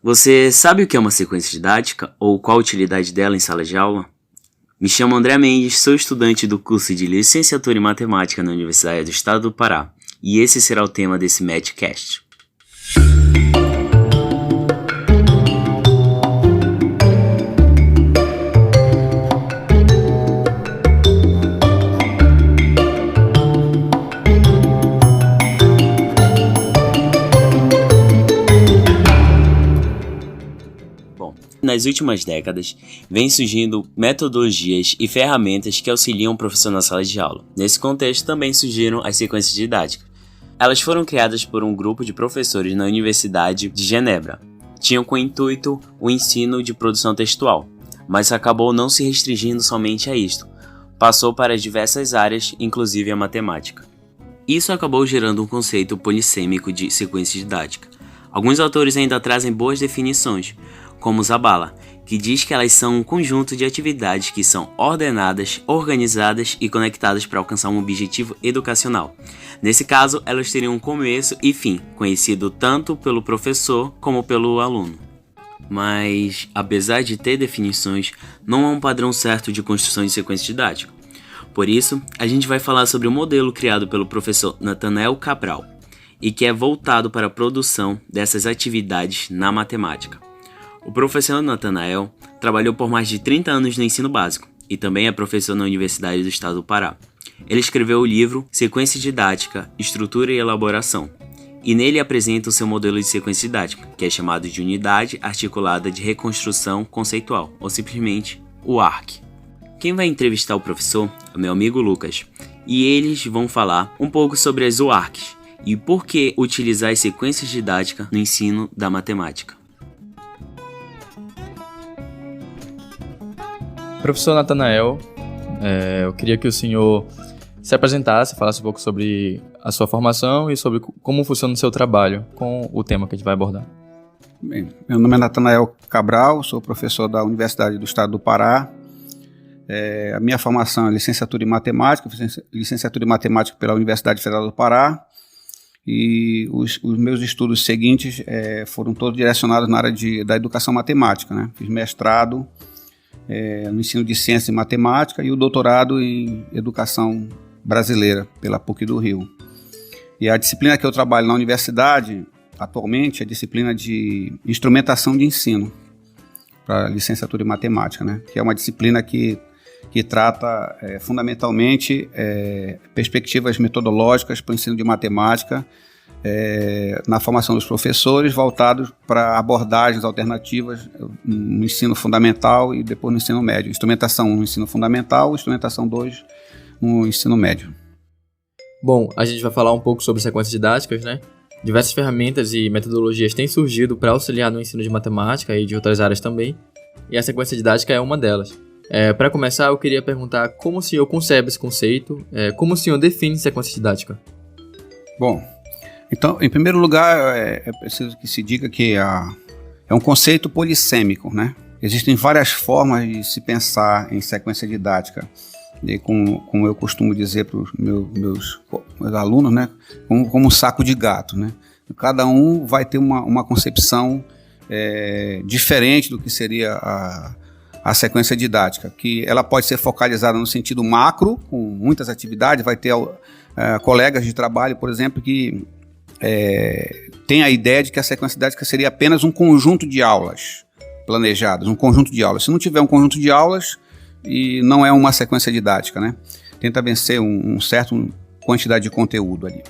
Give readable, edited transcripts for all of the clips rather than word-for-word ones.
Você sabe o que é uma sequência didática ou qual a utilidade dela em sala de aula? Me chamo André Mendes, sou estudante do curso de Licenciatura em Matemática na Universidade do Estado do Pará, e esse será o tema desse Matchcast. Nas últimas décadas, vêm surgindo metodologias e ferramentas que auxiliam o professor na sala de aula. Nesse contexto, também surgiram as sequências didáticas. Elas foram criadas por um grupo de professores na Universidade de Genebra. Tinham como intuito o ensino de produção textual, mas acabou não se restringindo somente a isto. Passou para diversas áreas, inclusive a matemática. Isso acabou gerando um conceito polissêmico de sequência didática. Alguns autores ainda trazem boas definições, como Zabala, que diz que elas são um conjunto de atividades que são ordenadas, organizadas e conectadas para alcançar um objetivo educacional. Nesse caso, elas teriam um começo e fim, conhecido tanto pelo professor como pelo aluno. Mas, apesar de ter definições, não há um padrão certo de construção de sequência didática. Por isso, a gente vai falar sobre o modelo criado pelo professor Nathanael Cabral, e que é voltado para a produção dessas atividades na matemática. O professor Nathanael trabalhou por mais de 30 anos no ensino básico e também é professor na Universidade do Estado do Pará. Ele escreveu o livro Sequência Didática, Estrutura e Elaboração, e nele apresenta o seu modelo de sequência didática, que é chamado de Unidade Articulada de Reconstrução Conceitual, ou simplesmente o ARC. Quem vai entrevistar o professor é o meu amigo Lucas, e eles vão falar um pouco sobre as UARCs e por que utilizar as sequências didáticas no ensino da matemática. Professor Nathanael, eu queria que o senhor se apresentasse, falasse um pouco sobre a sua formação e sobre como funciona o seu trabalho com o tema que a gente vai abordar. Bem, meu nome é Nathanael Cabral, sou professor da Universidade do Estado do Pará. A minha formação é licenciatura em Matemática, fiz licenciatura em Matemática pela Universidade Federal do Pará, e os meus estudos seguintes foram todos direcionados na área da educação matemática, né? Fiz mestrado no ensino de ciência e matemática e o doutorado em educação brasileira pela PUC do Rio. E a disciplina que eu trabalho na universidade atualmente é a disciplina de instrumentação de ensino para licenciatura em matemática, né? Que é uma disciplina que trata fundamentalmente perspectivas metodológicas para o ensino de matemática na formação dos professores, voltados para abordagens alternativas no ensino fundamental e depois no ensino médio. Instrumentação 1 no ensino fundamental, instrumentação 2 no ensino médio. Bom, a gente vai falar um pouco sobre sequências didáticas, né? Diversas ferramentas e metodologias têm surgido para auxiliar no ensino de matemática e de outras áreas também, e a sequência didática é uma delas. Para começar, eu queria perguntar como o senhor concebe esse conceito, como o senhor define sequência didática? Bom, então, em primeiro lugar, é preciso que se diga que é um conceito polissêmico, né? Existem várias formas de se pensar em sequência didática, e como eu costumo dizer para os meus alunos, né? Como um saco de gato, né? Cada um vai ter uma concepção diferente do que seria a sequência didática, que ela pode ser focalizada no sentido macro, com muitas atividades. Vai ter colegas de trabalho, por exemplo, que tem a ideia de que a sequência didática seria apenas um conjunto de aulas planejadas, um conjunto de aulas. Se não tiver um conjunto de aulas, e não é uma sequência didática, né? Tenta vencer um certo quantidade de conteúdo ali.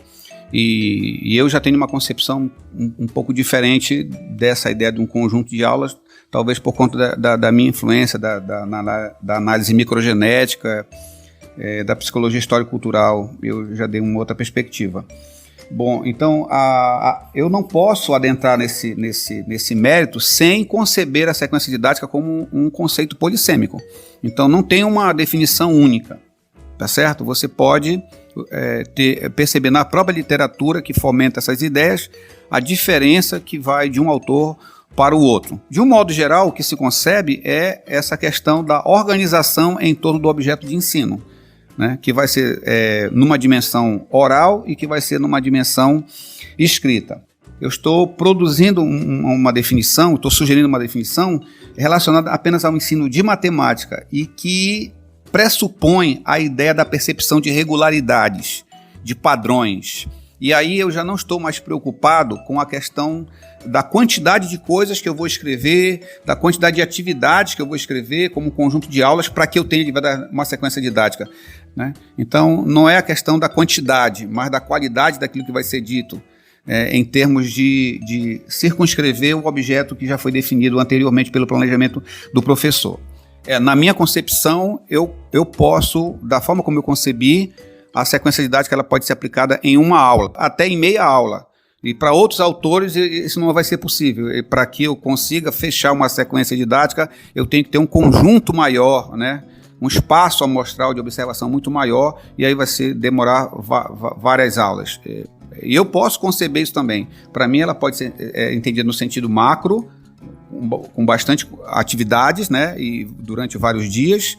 E eu já tenho uma concepção um pouco diferente dessa ideia de um conjunto de aulas, talvez por conta da minha influência da análise microgenética, da psicologia histórico-cultural. Eu já dei uma outra perspectiva. Bom, então eu não posso adentrar nesse mérito sem conceber a sequência didática como um conceito polissêmico. Então não tem uma definição única, tá certo? Você pode perceber na própria literatura que fomenta essas ideias a diferença que vai de um autor para o outro. De um modo geral, o que se concebe é essa questão da organização em torno do objeto de ensino, né, que vai ser numa dimensão oral e que vai ser numa dimensão escrita. eu estou produzindo uma definição, estou sugerindo uma definição relacionada apenas ao ensino de matemática e que pressupõe a ideia da percepção de regularidades, de padrões. E aí eu já não estou mais preocupado com a questão da quantidade de coisas que eu vou escrever, da quantidade de atividades que eu vou escrever como conjunto de aulas para que eu tenha uma sequência didática, né? Então, não é a questão da quantidade, mas da qualidade daquilo que vai ser dito, em termos de circunscrever o objeto que já foi definido anteriormente pelo planejamento do professor. Na minha concepção, eu posso, da forma como eu concebi, a sequência didática ela pode ser aplicada em uma aula, até em meia aula. E para outros autores isso não vai ser possível. Para que eu consiga fechar uma sequência didática, eu tenho que ter um conjunto maior, né? Um espaço amostral de observação muito maior, e aí vai demorar várias aulas. E eu posso conceber isso também. Para mim, ela pode ser entendida no sentido macro, com bastante atividades, né? E durante vários dias.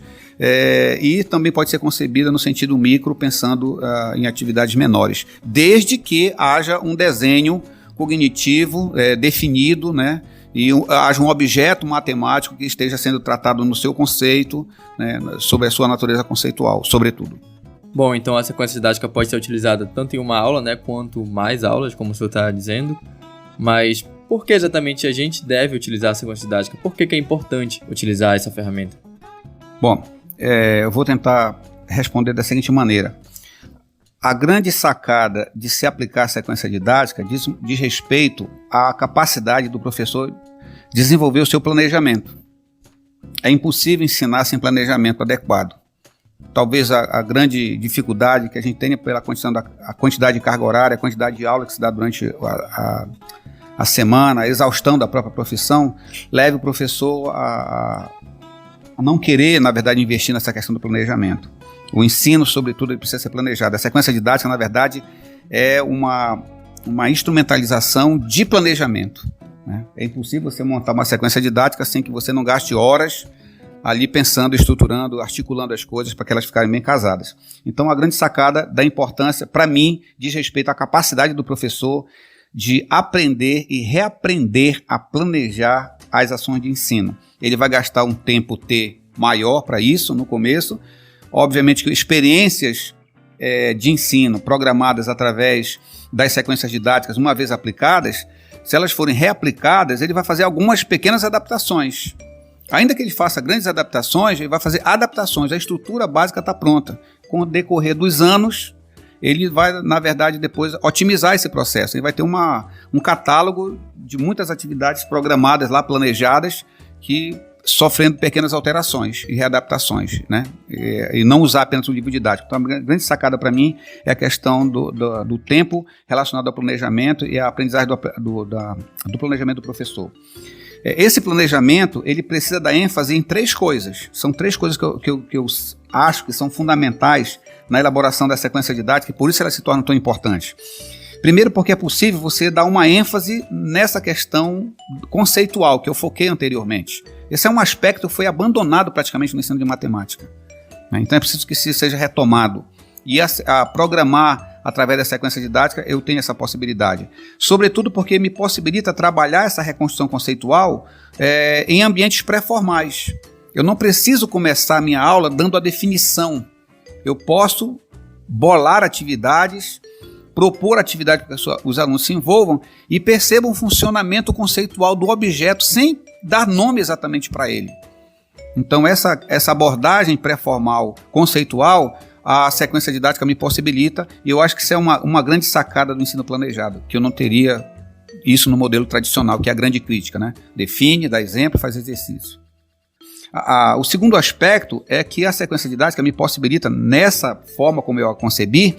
E também pode ser concebida no sentido micro, pensando em atividades menores, desde que haja um desenho cognitivo definido, né, e haja um objeto matemático que esteja sendo tratado no seu conceito, né, sobre a sua natureza conceitual, sobretudo. Bom, então a sequência didática pode ser utilizada tanto em uma aula, né, quanto mais aulas, como o senhor está dizendo, mas por que exatamente a gente deve utilizar a sequência didática? Por que é importante utilizar essa ferramenta? Bom, eu vou tentar responder da seguinte maneira. A grande sacada de se aplicar a sequência didática diz respeito à capacidade do professor desenvolver o seu planejamento. É impossível ensinar sem planejamento adequado. Talvez a grande dificuldade que a gente tenha pela quantidade de carga horária, a quantidade de aula que se dá durante a semana, a exaustão da própria profissão, leve o professor a não querer, na verdade, investir nessa questão do planejamento. O ensino, sobretudo, ele precisa ser planejado. A sequência didática, na verdade, é uma instrumentalização de planejamento, né? É impossível você montar uma sequência didática sem que você não gaste horas ali pensando, estruturando, articulando as coisas para que elas ficarem bem casadas. Então, a grande sacada da importância, para mim, diz respeito à capacidade do professor de aprender e reaprender a planejar as ações de ensino. Ele vai gastar um tempo maior para isso no começo. Obviamente que experiências de ensino programadas através das sequências didáticas, uma vez aplicadas, se elas forem reaplicadas, ele vai fazer algumas pequenas adaptações. Ainda que ele faça grandes adaptações, ele vai fazer adaptações. A estrutura básica está pronta. Com o decorrer dos anos, ele vai, na verdade, depois otimizar esse processo. Ele vai ter um catálogo de muitas atividades programadas lá, planejadas, que sofrendo pequenas alterações e readaptações, né? E não usar apenas o livro didático. Então, a grande sacada para mim é a questão do tempo relacionado ao planejamento e a aprendizagem do planejamento do professor. Esse planejamento, ele precisa dar ênfase em 3 coisas. São 3 coisas que eu acho que são fundamentais na elaboração da sequência didática e por isso elas se tornam tão importantes. Primeiro, porque é possível você dar uma ênfase nessa questão conceitual que eu foquei anteriormente. Esse é um aspecto que foi abandonado praticamente no ensino de matemática, né? Então é preciso que isso seja retomado. E a programar através da sequência didática, eu tenho essa possibilidade. Sobretudo porque me possibilita trabalhar essa reconstrução conceitual em ambientes pré-formais. Eu não preciso começar a minha aula dando a definição. Eu posso bolar atividades, propor atividade para que os alunos se envolvam e percebam o funcionamento conceitual do objeto sem dar nome exatamente para ele. Então essa abordagem pré-formal conceitual, a sequência didática me possibilita, e eu acho que isso é uma grande sacada do ensino planejado, que eu não teria isso no modelo tradicional, que é a grande crítica, né? Define, dá exemplo, faz exercício. O segundo aspecto é que a sequência didática me possibilita, nessa forma como eu a concebi,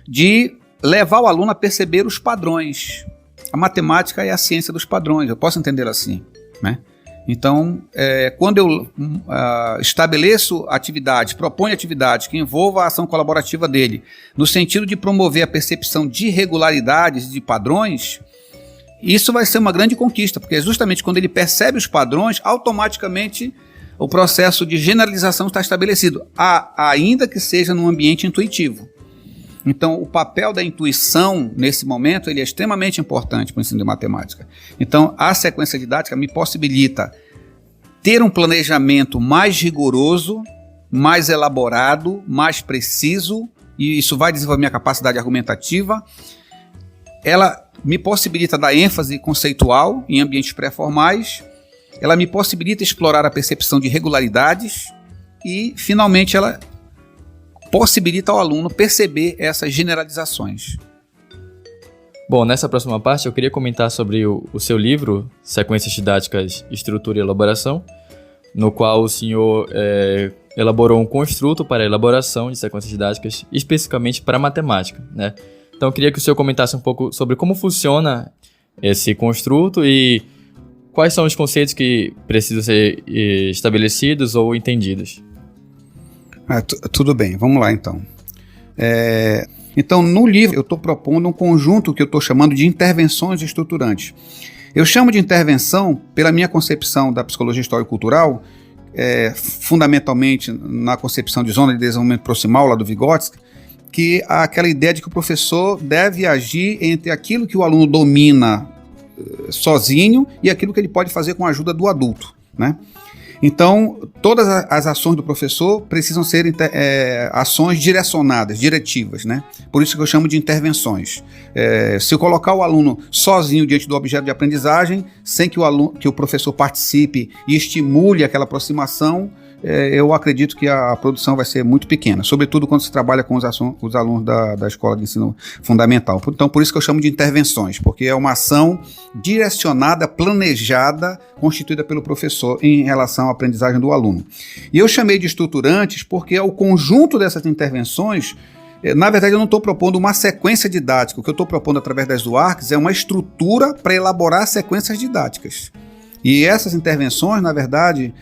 de levar o aluno a perceber os padrões. A matemática é a ciência dos padrões, eu posso entender assim, né? Então, quando eu estabeleço atividades, proponho atividades que envolvam a ação colaborativa dele, no sentido de promover a percepção de regularidades, de padrões, isso vai ser uma grande conquista, porque justamente quando ele percebe os padrões, automaticamente o processo de generalização está estabelecido, ainda que seja num ambiente intuitivo. Então, o papel da intuição, nesse momento, ele é extremamente importante para o ensino de matemática. Então, a sequência didática me possibilita ter um planejamento mais rigoroso, mais elaborado, mais preciso, e isso vai desenvolver minha capacidade argumentativa. Ela me possibilita dar ênfase conceitual em ambientes pré-formais, ela me possibilita explorar a percepção de regularidades e, finalmente, ela possibilita ao aluno perceber essas generalizações. Bom, nessa próxima parte eu queria comentar sobre o seu livro, Sequências Didáticas, Estrutura e Elaboração, no qual o senhor elaborou um construto para a elaboração de sequências didáticas, especificamente para matemática, né? Então eu queria que o senhor comentasse um pouco sobre como funciona esse construto e quais são os conceitos que precisam ser estabelecidos ou entendidos. Tudo bem, vamos lá então. Então, no livro, eu estou propondo um conjunto que eu estou chamando de intervenções estruturantes. Eu chamo de intervenção pela minha concepção da psicologia histórico-cultural, fundamentalmente na concepção de zona de desenvolvimento proximal, lá do Vygotsky, que há aquela ideia de que o professor deve agir entre aquilo que o aluno domina sozinho e aquilo que ele pode fazer com a ajuda do adulto, né? Então, todas as ações do professor precisam ser ações direcionadas, diretivas, né? Por isso que eu chamo de intervenções. Se eu colocar o aluno sozinho diante do objeto de aprendizagem, sem que o professor participe e estimule aquela aproximação, eu acredito que a produção vai ser muito pequena, sobretudo quando se trabalha com os alunos da escola de ensino fundamental. Então, por isso que eu chamo de intervenções, porque é uma ação direcionada, planejada, constituída pelo professor em relação à aprendizagem do aluno. E eu chamei de estruturantes porque é o conjunto dessas intervenções. Na verdade, eu não estou propondo uma sequência didática. O que eu estou propondo através das UARCs é uma estrutura para elaborar sequências didáticas. E essas intervenções, na verdade,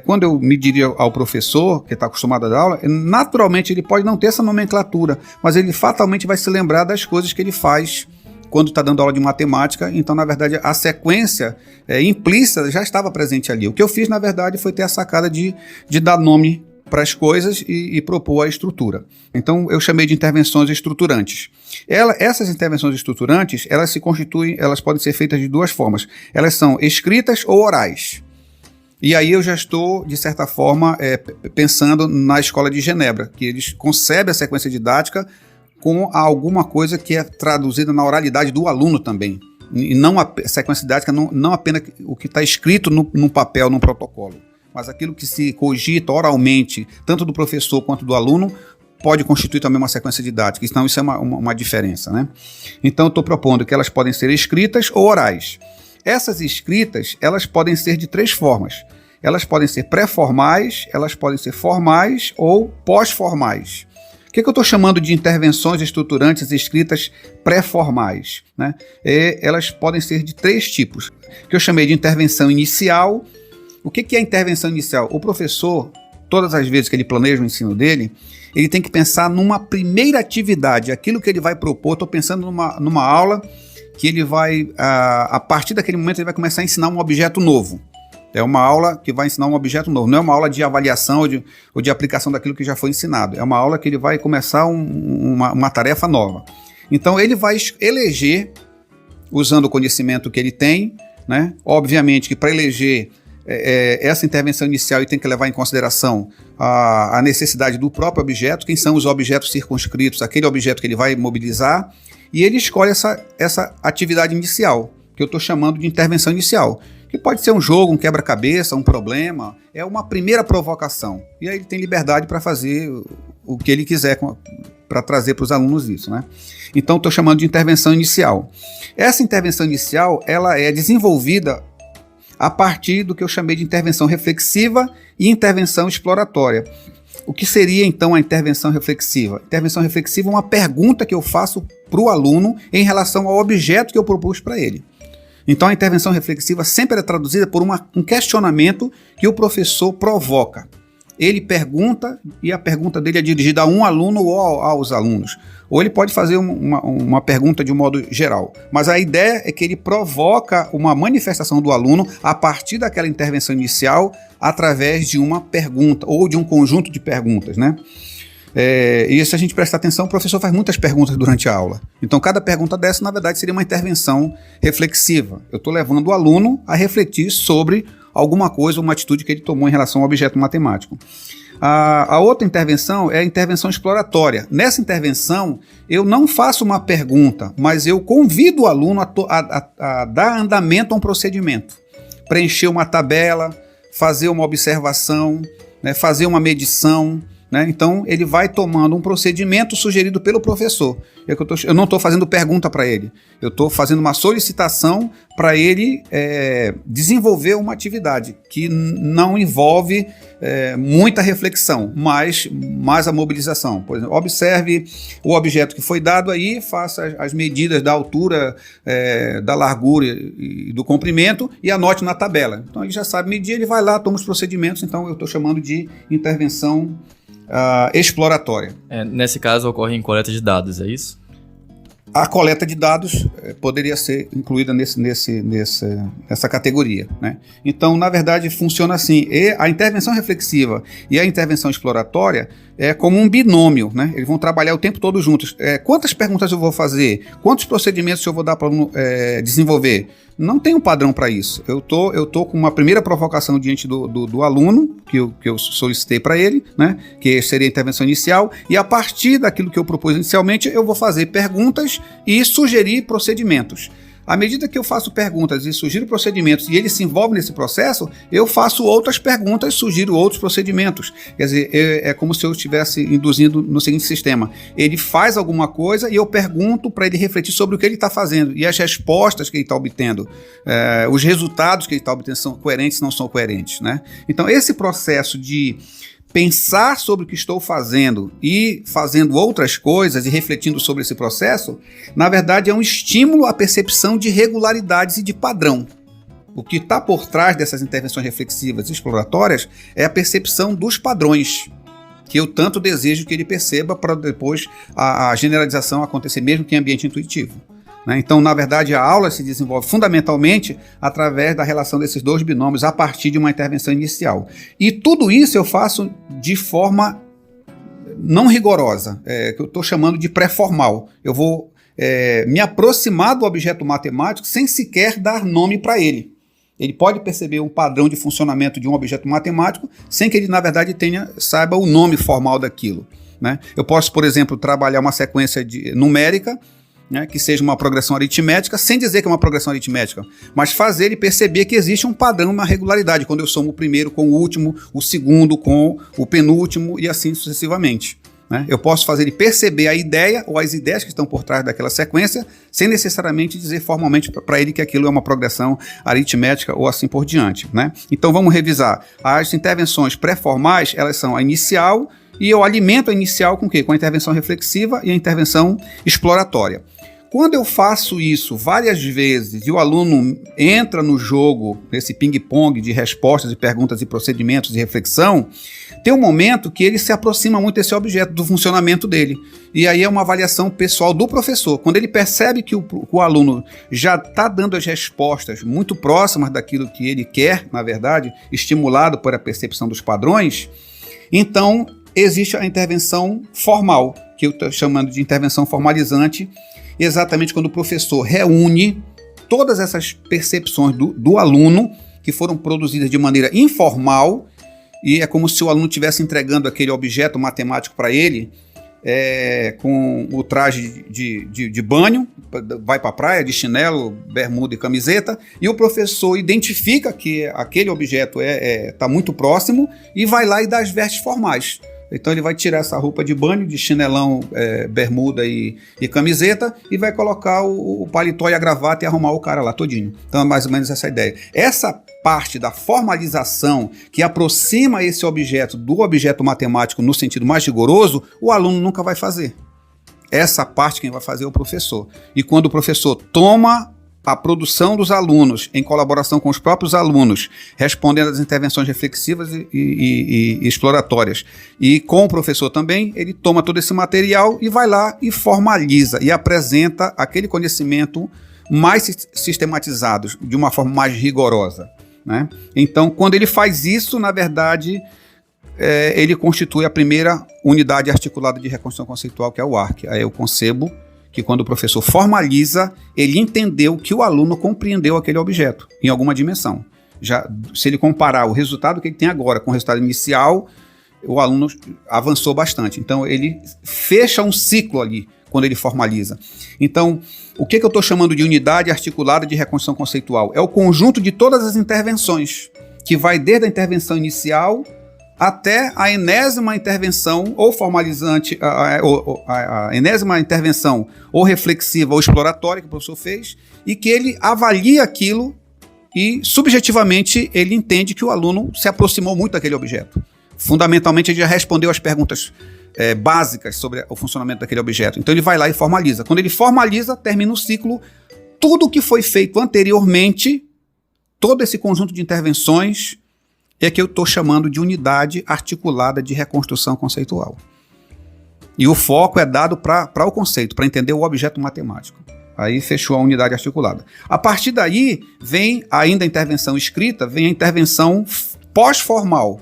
quando eu me dirijo ao professor, que está acostumado a dar aula, naturalmente ele pode não ter essa nomenclatura, mas ele fatalmente vai se lembrar das coisas que ele faz quando está dando aula de matemática. Então, na verdade, a sequência implícita já estava presente ali. O que eu fiz, na verdade, foi ter a sacada de dar nome para as coisas e propor a estrutura. Então, eu chamei de intervenções estruturantes. Essas intervenções estruturantes, elas podem ser feitas de duas formas. Elas são escritas ou orais. E aí eu já estou, de certa forma, pensando na Escola de Genebra, que eles concebem a sequência didática com alguma coisa que é traduzida na oralidade do aluno também. E não a sequência didática, não apenas o que está escrito num papel, num protocolo, mas aquilo que se cogita oralmente, tanto do professor quanto do aluno, pode constituir também uma sequência didática. Então, isso é uma diferença, né? Então, eu estou propondo que elas podem ser escritas ou orais. Essas escritas, elas podem ser de três formas. Elas podem ser pré-formais, elas podem ser formais ou pós-formais. O que eu estou chamando de intervenções estruturantes escritas pré-formais, né? Elas podem ser de três tipos, que eu chamei de intervenção inicial. O que é a intervenção inicial? O professor, todas as vezes que ele planeja o ensino dele, ele tem que pensar numa primeira atividade, aquilo que ele vai propor. Estou pensando numa aula que ele vai, a partir daquele momento, ele vai começar a ensinar um objeto novo. É uma aula que vai ensinar um objeto novo, não é uma aula de avaliação ou de aplicação daquilo que já foi ensinado. É uma aula que ele vai começar uma tarefa nova. Então, ele vai eleger, usando o conhecimento que ele tem, né? Obviamente que para eleger essa intervenção inicial ele tem que levar em consideração a necessidade do próprio objeto, quem são os objetos circunscritos, aquele objeto que ele vai mobilizar, e ele escolhe essa atividade inicial, que eu estou chamando de intervenção inicial, que pode ser um jogo, um quebra-cabeça, um problema, é uma primeira provocação, e aí ele tem liberdade para fazer o que ele quiser, para trazer para os alunos isso, né? Então, estou chamando de intervenção inicial. Essa intervenção inicial, ela é desenvolvida a partir do que eu chamei de intervenção reflexiva e intervenção exploratória. O que seria, então, a intervenção reflexiva? Intervenção reflexiva é uma pergunta que eu faço para o aluno em relação ao objeto que eu propus para ele. Então, a intervenção reflexiva sempre é traduzida por um questionamento que o professor provoca. Ele pergunta e a pergunta dele é dirigida a um aluno ou aos alunos. Ou ele pode fazer uma pergunta de um modo geral. Mas a ideia é que ele provoca uma manifestação do aluno a partir daquela intervenção inicial através de uma pergunta ou de um conjunto de perguntas, né? E se a gente prestar atenção, o professor faz muitas perguntas durante a aula. Então, cada pergunta dessa, na verdade, seria uma intervenção reflexiva. Eu estou levando o aluno a refletir sobre alguma coisa, uma atitude que ele tomou em relação ao objeto matemático. A outra intervenção é a intervenção exploratória. Nessa intervenção, eu não faço uma pergunta, mas eu convido o aluno a dar andamento a um procedimento. Preencher uma tabela, fazer uma observação, né, fazer uma medição. Né? Então, ele vai tomando um procedimento sugerido pelo professor. Eu não estou fazendo pergunta para ele. Eu estou fazendo uma solicitação para ele desenvolver uma atividade que não envolve muita reflexão, mas mais a mobilização. Por exemplo, observe o objeto que foi dado aí, faça as medidas da altura, da largura e do comprimento e anote na tabela. Então, ele já sabe medir, ele vai lá, toma os procedimentos. Então, eu estou chamando de intervenção exploratória. Nesse caso ocorre em coleta de dados, é isso? A coleta de dados poderia ser incluída nessa categoria, né? Então, na verdade, funciona assim. A intervenção reflexiva e a intervenção exploratória é como um binômio, né? Eles vão trabalhar o tempo todo juntos. Quantas perguntas eu vou fazer? Quantos procedimentos eu vou dar para o aluno desenvolver? Não tem um padrão para isso. Eu tô com uma primeira provocação diante do aluno, que eu solicitei para ele, né? Que seria a intervenção inicial, e a partir daquilo que eu propus inicialmente, eu vou fazer perguntas e sugerir procedimentos. À medida que eu faço perguntas e sugiro procedimentos e ele se envolve nesse processo, eu faço outras perguntas e sugiro outros procedimentos. Quer dizer, é como se eu estivesse induzindo no seguinte sistema. Ele faz alguma coisa e eu pergunto para ele refletir sobre o que ele está fazendo e as respostas que ele está obtendo, os resultados que ele está obtendo são coerentes ou não são coerentes, né? Então, esse processo de pensar sobre o que estou fazendo e fazendo outras coisas e refletindo sobre esse processo, na verdade é um estímulo à percepção de regularidades e de padrão. O que está por trás dessas intervenções reflexivas e exploratórias é a percepção dos padrões, que eu tanto desejo que ele perceba para depois a generalização acontecer mesmo que em ambiente intuitivo. Então, na verdade, a aula se desenvolve fundamentalmente através da relação desses dois binômios a partir de uma intervenção inicial. E tudo isso eu faço de forma não rigorosa, que eu estou chamando de pré-formal. Eu vou me aproximar do objeto matemático sem sequer dar nome para ele. Ele pode perceber um padrão de funcionamento de um objeto matemático sem que ele, na verdade, saiba o nome formal daquilo, né? Eu posso, por exemplo, trabalhar uma sequência numérica, né, que seja uma progressão aritmética, sem dizer que é uma progressão aritmética, mas fazer ele perceber que existe um padrão, uma regularidade, quando eu somo o primeiro com o último, o segundo com o penúltimo e assim sucessivamente, né? Eu posso fazer ele perceber a ideia ou as ideias que estão por trás daquela sequência, sem necessariamente dizer formalmente para ele que aquilo é uma progressão aritmética ou assim por diante, né? Então vamos revisar. As intervenções pré-formais, elas são a inicial, e eu alimento a inicial com o quê? Com a intervenção reflexiva e a intervenção exploratória. Quando eu faço isso várias vezes e o aluno entra no jogo, nesse ping-pong de respostas e perguntas e procedimentos de reflexão, tem um momento que ele se aproxima muito desse objeto, do funcionamento dele. E aí é uma avaliação pessoal do professor. Quando ele percebe que o aluno já está dando as respostas muito próximas daquilo que ele quer, na verdade, estimulado por a percepção dos padrões, então existe a intervenção formal, que eu estou chamando de intervenção formalizante, exatamente quando o professor reúne todas essas percepções do aluno, que foram produzidas de maneira informal, e é como se o aluno estivesse entregando aquele objeto matemático para ele, com o traje de banho, vai para a praia de chinelo, bermuda e camiseta, e o professor identifica que aquele objeto está muito próximo e vai lá e dá as vestes formais. Então ele vai tirar essa roupa de banho, de chinelão, bermuda e camiseta, e vai colocar o paletó e a gravata e arrumar o cara lá todinho. Então é mais ou menos essa ideia. Essa parte da formalização que aproxima esse objeto do objeto matemático no sentido mais rigoroso, o aluno nunca vai fazer. Essa parte quem vai fazer é o professor. E quando o professor toma a produção dos alunos, em colaboração com os próprios alunos, respondendo às intervenções reflexivas e exploratórias, e com o professor também, ele toma todo esse material e vai lá e formaliza e apresenta aquele conhecimento mais sistematizado, de uma forma mais rigorosa, né? Então, quando ele faz isso, na verdade, ele constitui a primeira unidade articulada de reconstrução conceitual, que é o ARC. Aí eu concebo que quando o professor formaliza, ele entendeu que o aluno compreendeu aquele objeto em alguma dimensão. Já, se ele comparar o resultado que ele tem agora com o resultado inicial, o aluno avançou bastante. Então, ele fecha um ciclo ali quando ele formaliza. Então, o que eu estou chamando de unidade articulada de reconstrução conceitual? É o conjunto de todas as intervenções, que vai desde a intervenção inicial até a enésima intervenção ou formalizante, a enésima intervenção ou reflexiva ou exploratória que o professor fez, e que ele avalia aquilo e, subjetivamente, ele entende que o aluno se aproximou muito daquele objeto. Fundamentalmente, ele já respondeu as perguntas básicas sobre o funcionamento daquele objeto. Então, ele vai lá e formaliza. Quando ele formaliza, termina o ciclo. Tudo que foi feito anteriormente, todo esse conjunto de intervenções, é que eu estou chamando de unidade articulada de reconstrução conceitual. E o foco é dado para o conceito, para entender o objeto matemático. Aí fechou a unidade articulada. A partir daí, vem ainda a intervenção escrita, vem a intervenção pós-formal,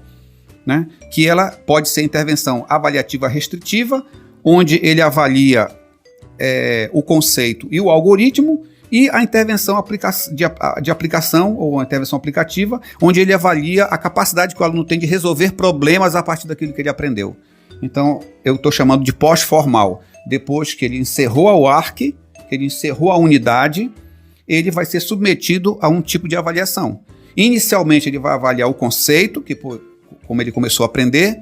né? Que ela pode ser intervenção avaliativa restritiva, onde ele avalia o conceito e o algoritmo, e a intervenção de aplicação, ou a intervenção aplicativa, onde ele avalia a capacidade que o aluno tem de resolver problemas a partir daquilo que ele aprendeu. Então, eu estou chamando de pós-formal. Depois que ele encerrou o ARC, que ele encerrou a unidade, ele vai ser submetido a um tipo de avaliação. Inicialmente, ele vai avaliar o conceito, como ele começou a aprender,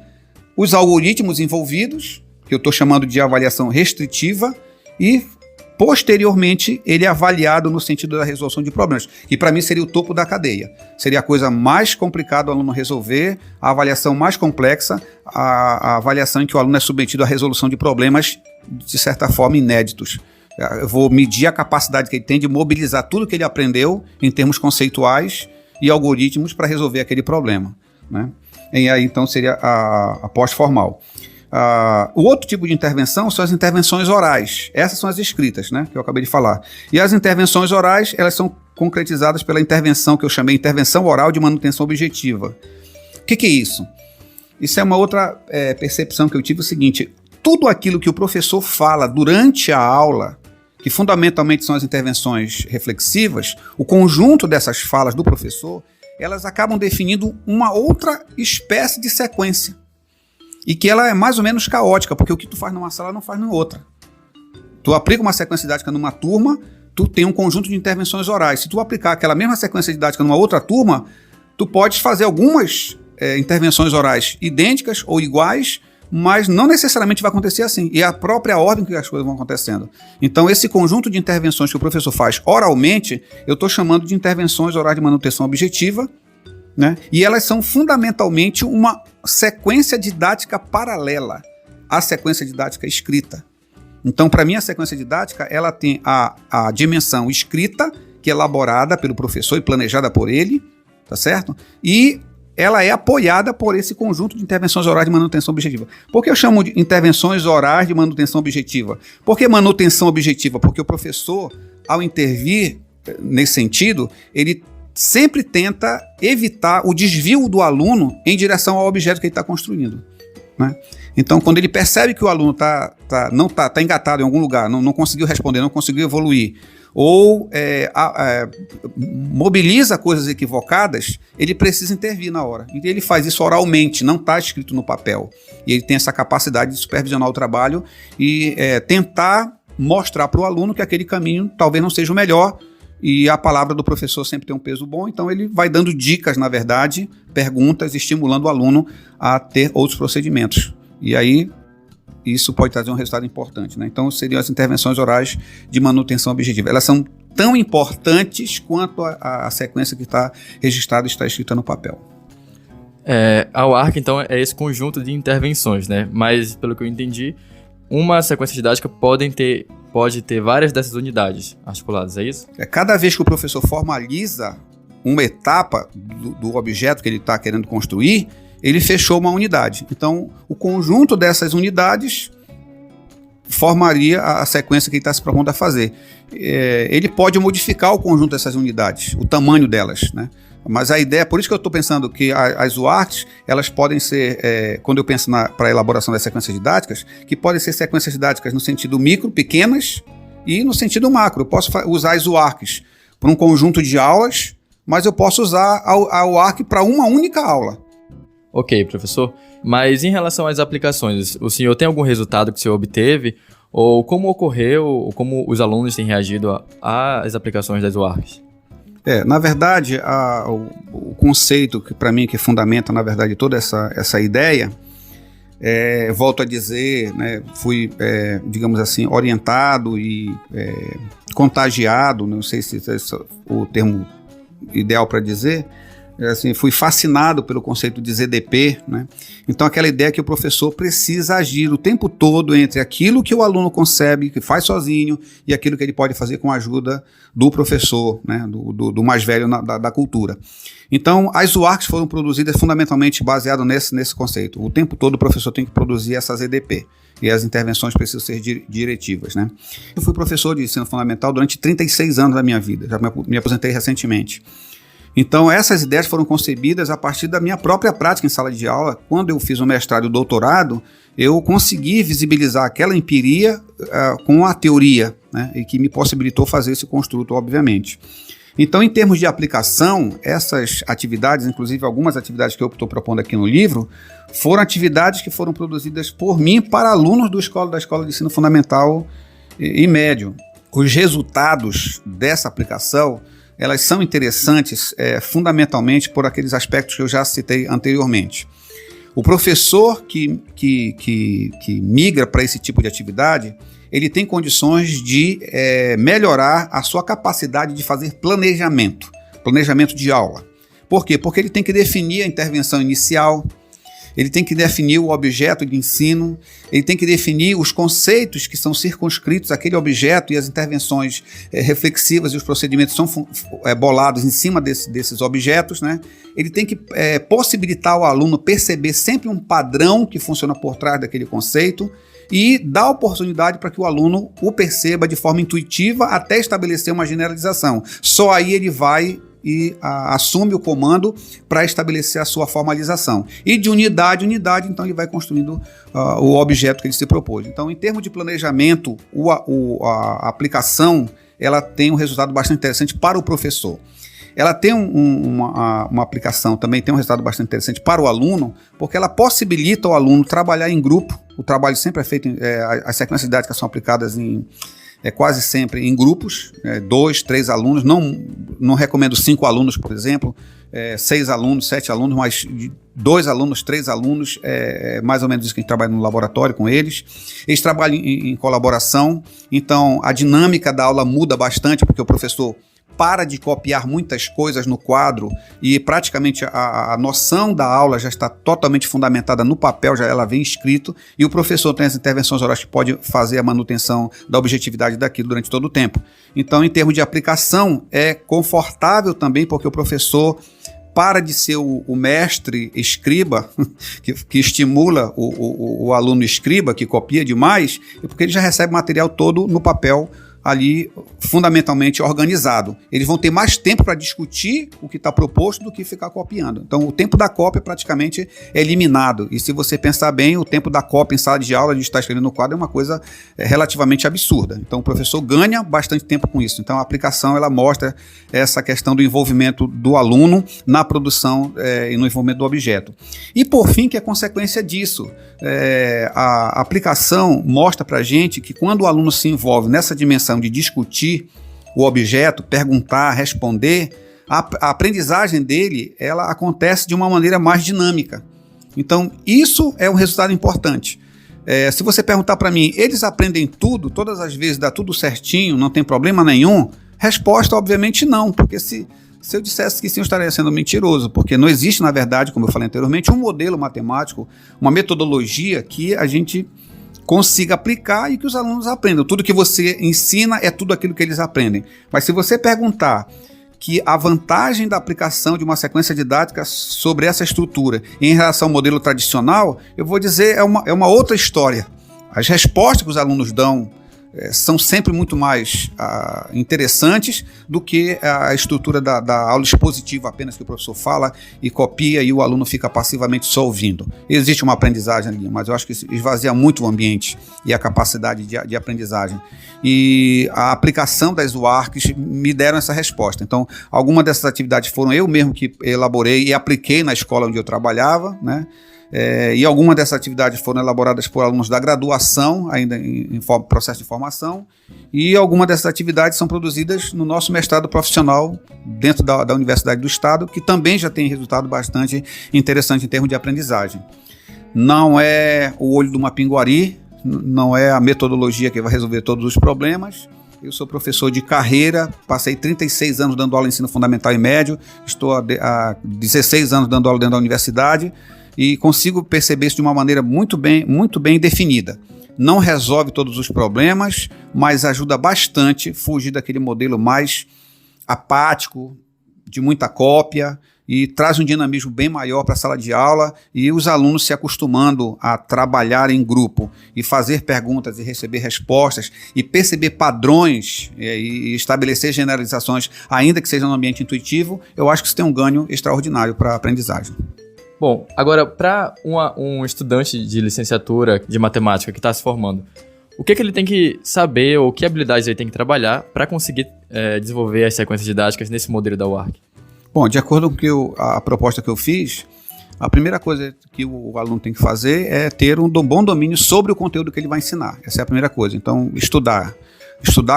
os algoritmos envolvidos, que eu estou chamando de avaliação restritiva, e posteriormente, ele é avaliado no sentido da resolução de problemas, que para mim seria o topo da cadeia. Seria a coisa mais complicada o aluno resolver, a avaliação mais complexa, a avaliação em que o aluno é submetido à resolução de problemas, de certa forma, inéditos. Eu vou medir a capacidade que ele tem de mobilizar tudo que ele aprendeu em termos conceituais e algoritmos para resolver aquele problema, né? E aí, então, seria a pós-formal. O outro tipo de intervenção são as intervenções orais. Essas são as escritas, né, que eu acabei de falar. E as intervenções orais, elas são concretizadas pela intervenção que eu chamei de intervenção oral de manutenção objetiva. O que é isso? Isso é uma outra percepção que eu tive, o seguinte: tudo aquilo que o professor fala durante a aula, que fundamentalmente são as intervenções reflexivas, o conjunto dessas falas do professor, elas acabam definindo uma outra espécie de sequência. E que ela é mais ou menos caótica, porque o que tu faz numa sala não faz em outra. Tu aplica uma sequência didática numa turma, tu tem um conjunto de intervenções orais. Se tu aplicar aquela mesma sequência didática numa outra turma, tu podes fazer algumas intervenções orais idênticas ou iguais, mas não necessariamente vai acontecer assim. E é a própria ordem que as coisas vão acontecendo. Então, esse conjunto de intervenções que o professor faz oralmente, eu estou chamando de intervenções orais de manutenção objetiva, né? E elas são fundamentalmente uma sequência didática paralela à sequência didática escrita. Então, para mim, a sequência didática ela tem a dimensão escrita, que é elaborada pelo professor e planejada por ele, tá certo? E ela é apoiada por esse conjunto de intervenções orais de manutenção objetiva. Por que eu chamo de intervenções orais de manutenção objetiva? Por que manutenção objetiva? Porque o professor, ao intervir nesse sentido, ele sempre tenta evitar o desvio do aluno em direção ao objeto que ele está construindo, né? Então, quando ele percebe que o aluno não está engatado em algum lugar, não conseguiu responder, não conseguiu evoluir, ou mobiliza coisas equivocadas, ele precisa intervir na hora. E ele faz isso oralmente, não está escrito no papel. E ele tem essa capacidade de supervisionar o trabalho e tentar mostrar para o aluno que aquele caminho talvez não seja o melhor. E a palavra do professor sempre tem um peso bom, então ele vai dando dicas, na verdade, perguntas, estimulando o aluno a ter outros procedimentos. E aí, isso pode trazer um resultado importante, né? Então, seriam as intervenções orais de manutenção objetiva. Elas são tão importantes quanto a sequência que está registrada e está escrita no papel. A UARC, então, é esse conjunto de intervenções, né? Mas, pelo que eu entendi, uma sequência didática pode ter várias dessas unidades articuladas, é isso? Cada vez que o professor formaliza uma etapa do objeto que ele está querendo construir, ele fechou uma unidade. Então, o conjunto dessas unidades formaria a sequência que ele está se propondo a fazer. Ele pode modificar o conjunto dessas unidades, o tamanho delas, né? Mas a ideia, por isso que eu estou pensando que as UARTs, elas podem ser, quando eu penso para a elaboração das sequências didáticas, que podem ser sequências didáticas no sentido micro, pequenas, e no sentido macro. Eu posso usar as UARTs para um conjunto de aulas, mas eu posso usar a UART para uma única aula. Ok, professor. Mas em relação às aplicações, o senhor tem algum resultado que o senhor obteve? Ou como ocorreu, ou como os alunos têm reagido às aplicações das UARTs? Na verdade, o conceito que para mim que fundamenta, na verdade, toda essa ideia, volto a dizer, né, fui, digamos assim, orientado e contagiado, não sei se esse é o termo ideal para dizer, assim, fui fascinado pelo conceito de ZDP, né? Então aquela ideia que o professor precisa agir o tempo todo entre aquilo que o aluno concebe, que faz sozinho, e aquilo que ele pode fazer com a ajuda do professor, né? do mais velho da cultura. Então as UARTs foram produzidas fundamentalmente baseado nesse conceito. O tempo todo o professor tem que produzir essa ZDP. E as intervenções precisam ser diretivas, né? Eu fui professor de ensino fundamental durante 36 anos da minha vida, já me aposentei recentemente. Então essas ideias foram concebidas a partir da minha própria prática em sala de aula. Quando eu fiz o mestrado e o doutorado, eu consegui visibilizar aquela empiria com a teoria, né? E que me possibilitou fazer esse construto, obviamente. Então, em termos de aplicação, essas atividades, inclusive algumas atividades que eu estou propondo aqui no livro, foram atividades que foram produzidas por mim para alunos da Escola de Ensino Fundamental e Médio. Os resultados dessa aplicação, elas são interessantes fundamentalmente por aqueles aspectos que eu já citei anteriormente. O professor que migra para esse tipo de atividade, ele tem condições de melhorar a sua capacidade de fazer planejamento de aula. Por quê? Porque ele tem que definir a intervenção inicial, ele tem que definir o objeto de ensino, ele tem que definir os conceitos que são circunscritos àquele objeto e as intervenções reflexivas e os procedimentos são bolados em cima desses objetos, né? Ele tem que possibilitar ao aluno perceber sempre um padrão que funciona por trás daquele conceito e dar oportunidade para que o aluno o perceba de forma intuitiva até estabelecer uma generalização. Só aí ele vai e assume o comando para estabelecer a sua formalização. E de unidade em unidade, então ele vai construindo o objeto que ele se propôs. Então, em termos de planejamento, a aplicação ela tem um resultado bastante interessante para o professor. Ela tem uma aplicação, também tem um resultado bastante interessante para o aluno, porque ela possibilita ao aluno trabalhar em grupo. O trabalho sempre é feito, as sequências didáticas são aplicadas quase sempre em grupos, 2, 3 alunos, não recomendo 5 alunos, por exemplo, 6 alunos, 7 alunos, mas 2 alunos, 3 alunos, mais ou menos isso que a gente trabalha no laboratório com eles. Eles trabalham em colaboração, então a dinâmica da aula muda bastante, porque o professor para de copiar muitas coisas no quadro e praticamente a noção da aula já está totalmente fundamentada no papel, já ela vem escrito, e o professor tem as intervenções orais que pode fazer a manutenção da objetividade daquilo durante todo o tempo. Então, em termos de aplicação, é confortável também, porque o professor para de ser o mestre escriba, que estimula o aluno escriba, que copia demais, porque ele já recebe o material todo no papel ali fundamentalmente organizado. Eles vão ter mais tempo para discutir o que está proposto do que ficar copiando. Então o tempo da cópia praticamente é eliminado, e se você pensar bem, o tempo da cópia em sala de aula, de estar escrevendo no quadro, é uma coisa relativamente absurda. Então o professor ganha bastante tempo com isso. Então a aplicação ela mostra essa questão do envolvimento do aluno na produção e no envolvimento do objeto. E por fim, que é consequência disso, a aplicação mostra para a gente que quando o aluno se envolve nessa dimensão de discutir o objeto, perguntar, responder, a aprendizagem dele ela acontece de uma maneira mais dinâmica. Então isso é um resultado importante. Se você perguntar para mim, eles aprendem tudo, todas as vezes dá tudo certinho, não tem problema nenhum? Resposta, obviamente não, porque se eu dissesse que sim, eu estaria sendo mentiroso, porque não existe, na verdade, como eu falei anteriormente, um modelo matemático, uma metodologia que a gente consiga aplicar e que os alunos aprendam. Tudo que você ensina é tudo aquilo que eles aprendem. Mas se você perguntar que a vantagem da aplicação de uma sequência didática sobre essa estrutura em relação ao modelo tradicional, eu vou dizer é uma outra história. As respostas que os alunos dão são sempre muito mais interessantes do que a estrutura da aula expositiva apenas que o professor fala e copia e o aluno fica passivamente só ouvindo. Existe uma aprendizagem ali, mas eu acho que isso esvazia muito o ambiente e a capacidade de aprendizagem. E a aplicação das UARCs me deram essa resposta. Então, algumas dessas atividades foram eu mesmo que elaborei e apliquei na escola onde eu trabalhava, né? E algumas dessas atividades foram elaboradas por alunos da graduação, ainda em processo de formação, e algumas dessas atividades são produzidas no nosso mestrado profissional dentro da Universidade do Estado, que também já tem resultado bastante interessante em termos de aprendizagem. Não é o olho de uma pinguari, não é a metodologia que vai resolver todos os problemas. Eu sou professor de carreira, passei 36 anos dando aula em ensino fundamental e médio, estou há 16 anos dando aula dentro da universidade, e consigo perceber isso de uma maneira muito bem definida. Não resolve todos os problemas, mas ajuda bastante a fugir daquele modelo mais apático, de muita cópia, e traz um dinamismo bem maior para a sala de aula e os alunos se acostumando a trabalhar em grupo e fazer perguntas e receber respostas e perceber padrões e estabelecer generalizações, ainda que seja no ambiente intuitivo. Eu acho que isso tem um ganho extraordinário para a aprendizagem. Bom, agora, para um estudante de licenciatura de matemática que está se formando, o que ele tem que saber ou que habilidades ele tem que trabalhar para conseguir desenvolver as sequências didáticas nesse modelo da UARC? Bom, de acordo com a proposta que eu fiz, a primeira coisa que o aluno tem que fazer é ter um bom domínio sobre o conteúdo que ele vai ensinar. Essa é a primeira coisa. Então, estudar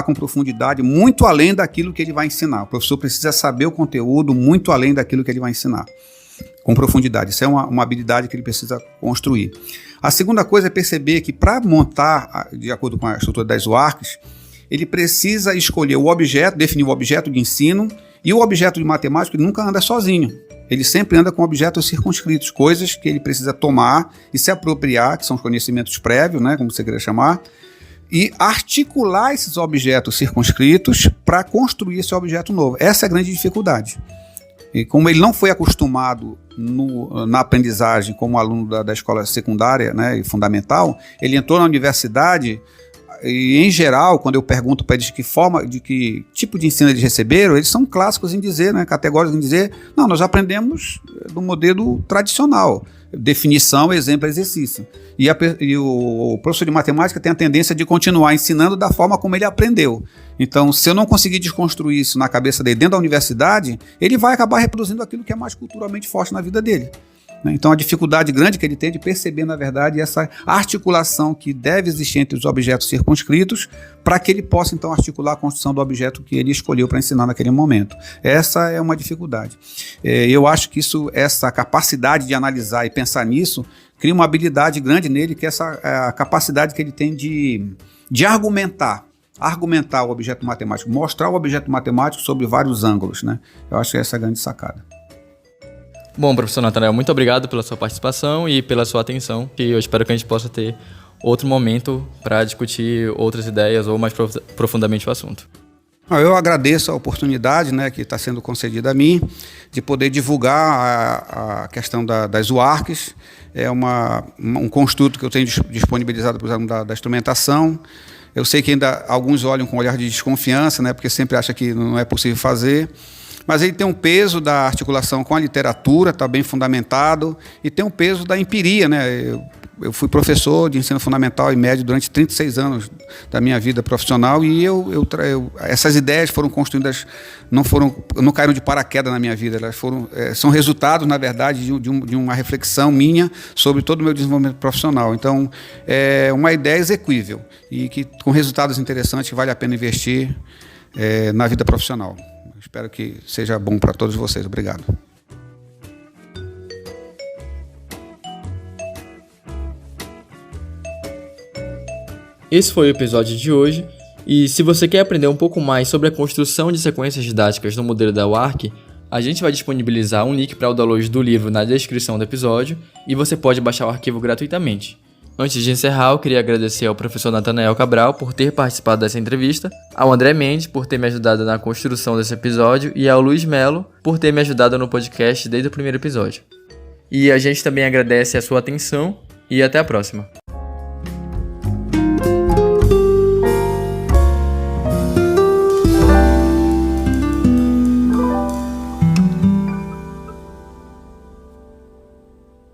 com profundidade, muito além daquilo que ele vai ensinar. O professor precisa saber o conteúdo muito além daquilo que ele vai ensinar, com profundidade. Isso é uma habilidade que ele precisa construir. A segunda coisa é perceber que para montar, de acordo com a estrutura das UARCs, ele precisa escolher o objeto, definir o objeto de ensino, e o objeto de matemática ele nunca anda sozinho. Ele sempre anda com objetos circunscritos, coisas que ele precisa tomar e se apropriar, que são os conhecimentos prévios, né, como você queria chamar, e articular esses objetos circunscritos para construir esse objeto novo. Essa é a grande dificuldade. E como ele não foi acostumado na aprendizagem como aluno da escola secundária, né, e fundamental, ele entrou na universidade e, em geral, quando eu pergunto para eles de que tipo de ensino eles receberam, eles são clássicos em dizer, né, categóricos em dizer, não, nós aprendemos do modelo tradicional, definição, exemplo, exercício. E o professor de matemática tem a tendência de continuar ensinando da forma como ele aprendeu. Então, se eu não conseguir desconstruir isso na cabeça dele dentro da universidade, ele vai acabar reproduzindo aquilo que é mais culturalmente forte na vida dele. Então, a dificuldade grande que ele tem de perceber, na verdade, essa articulação que deve existir entre os objetos circunscritos para que ele possa, então, articular a construção do objeto que ele escolheu para ensinar naquele momento. Essa é uma dificuldade. Eu acho que essa capacidade de analisar e pensar nisso cria uma habilidade grande nele, que é a capacidade que ele tem de argumentar o objeto matemático, mostrar o objeto matemático sobre vários ângulos, né? Eu acho que essa é a grande sacada. Bom, professor Natanael, muito obrigado pela sua participação e pela sua atenção, e eu espero que a gente possa ter outro momento para discutir outras ideias ou mais profundamente o assunto. Eu agradeço a oportunidade, né, que está sendo concedida a mim de poder divulgar a questão das UARCs. É um construto que eu tenho disponibilizado para os alunos da instrumentação. Eu sei que ainda alguns olham com um olhar de desconfiança, né, porque sempre acham que não é possível fazer. Mas ele tem um peso da articulação com a literatura, está bem fundamentado, e tem um peso da empiria, né? Eu fui professor de ensino fundamental e médio durante 36 anos da minha vida profissional e essas ideias foram construídas, não caíram de paraquedas na minha vida, elas são resultados, na verdade, de uma reflexão minha sobre todo o meu desenvolvimento profissional. Então, é uma ideia exequível e que, com resultados interessantes, que vale a pena investir na vida profissional. Espero que seja bom para todos vocês. Obrigado. Esse foi o episódio de hoje, e se você quer aprender um pouco mais sobre a construção de sequências didáticas no modelo da UARC, a gente vai disponibilizar um link para o download do livro na descrição do episódio, e você pode baixar o arquivo gratuitamente. Antes de encerrar, eu queria agradecer ao professor Natanael Cabral por ter participado dessa entrevista, ao André Mendes por ter me ajudado na construção desse episódio e ao Luiz Melo por ter me ajudado no podcast desde o primeiro episódio. E a gente também agradece a sua atenção e até a próxima.